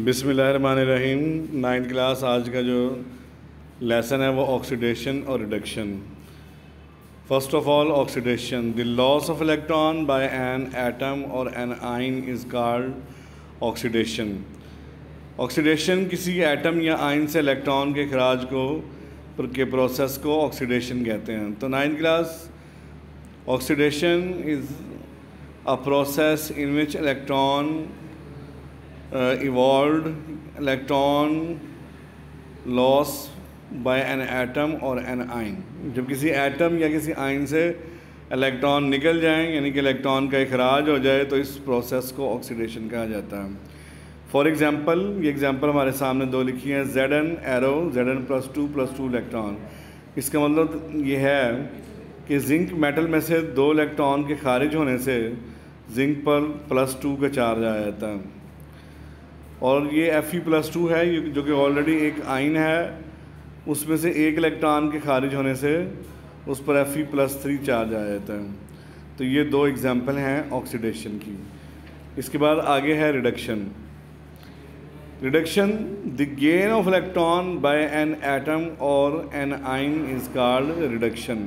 बिस्मिल्लाहिर्रहमानिर्रहीम। 9th class आज का जो लेसन है वो ऑक्सीडेशन और reduction. First of all oxidation, the loss of electron by an atom और एन आइन इज़ कॉल्ड ऑक्सीडेशन। ऑक्सीडेशन किसी एटम या आइन से इलेक्ट्रॉन के अखराज के प्रोसेस को ऑक्सीडेशन कहते हैं। तो 9th class, oxidation is a process in which electron evolved electron loss by an atom or an ion। जब किसी एटम या किसी आइन से इलेक्ट्रॉन निकल जाएं, यानी कि इलेक्ट्रॉन का इखराज हो जाए, तो इस प्रोसेस को ऑक्सीडेशन कहा जाता है। फॉर एग्जांपल, ये एग्जांपल हमारे सामने दो लिखी हैं, Zn एरो Zn +2 इलेक्ट्रॉन। इसका मतलब ये है कि जिंक मेटल में से 2 इलेक्ट्रॉन के खारिज होने से जिंक पर +2 का चार्ज आ जाता है, और ये Fe+2 है जो कि ऑलरेडी एक आइन है, उसमें से एक इलेक्ट्रॉन के खारिज होने से उस पर Fe+3 चार्ज आ जाता है। तो ये 2 एग्जांपल हैं ऑक्सीडेशन की। इसके बाद आगे है reduction. Reduction, the gain of electron by an atom और एन आइन इज़ कॉल्ड रिडक्शन।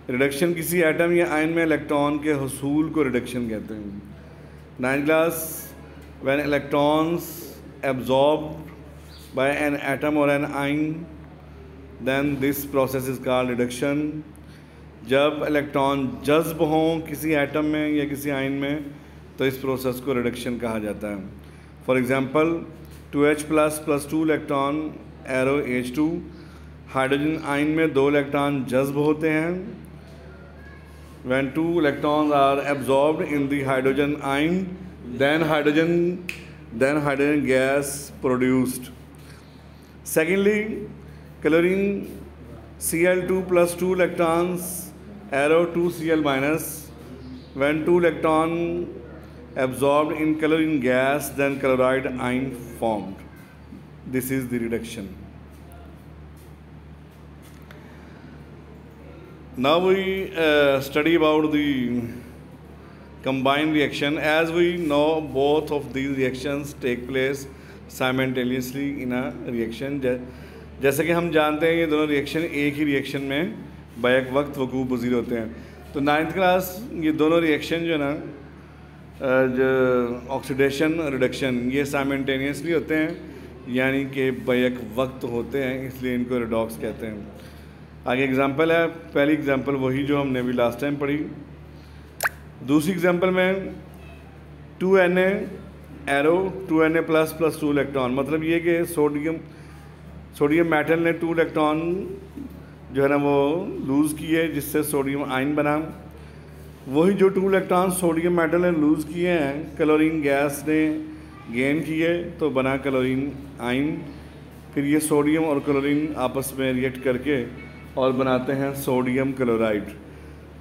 रिडक्शन किसी एटम या आइन में इलेक्ट्रॉन के हुसूल को रिडक्शन कहते हैं। 9th class, when electrons absorbed by an atom or an ion, then this process is called reduction। जब इलेक्ट्रॉन जज्ब हों किसी एटम में या किसी आइन में, तो इस प्रोसेस को रिडक्शन कहा जाता है। For example, 2H++2 electron arrow H2, hydrogen आइन में 2 इलेक्ट्रॉन जज्ब होते हैं। when 2 electrons are absorbed in the hydrogen ion, then hydrogen gas produced। Secondly, chlorine Cl2+2 electrons arrow 2Cl-, when 2 electrons absorbed in chlorine gas, then chloride ion formed। This is the reduction। Now we study about the combined reaction। As we know, both of these reactions take place simultaneously in a reaction। जैसे कि हम जानते हैं ये दोनों reaction एक ही reaction में back वक्त वकूअ पज़ीर होते हैं। तो 9th क्लास, ये दोनों रिएक्शन जो ना जो ऑक्सीडेशन रिडक्शन, ये साइमल्टेनियसली होते हैं, यानी कि बैक वक्त होते हैं, इसलिए इनको रिडॉक्स कहते हैं। आगे एग्जांपल है, पहली एग्जांपल वही जो हमने भी लास्ट टाइम पढ़ी। दूसरी एग्जांपल में 2Na एरो 2Na++2 इलेक्ट्रॉन, मतलब ये कि सोडियम मेटल ने 2 इलेक्ट्रॉन जो है ना वो लूज़ किए, जिससे सोडियम आइन बना। वही जो 2 इलेक्ट्रॉन सोडियम मेटल ने लूज़ किए हैं, क्लोरीन गैस ने गेन किए, तो बना क्लोरीन आइन। फिर ये सोडियम और क्लोरीन आपस में रिएक्ट करके और बनाते हैं सोडियम क्लोराइड।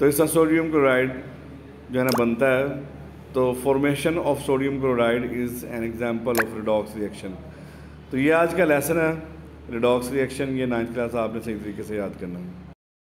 तो इसका सोडियम क्लोराइड जो है ना बनता है। तो formation of sodium chloride is an example of redox reaction. तो ये आज का लेसन है, रिडॉक्स रिएक्शन। ये 9th क्लास आपने सही तरीके से याद करना है।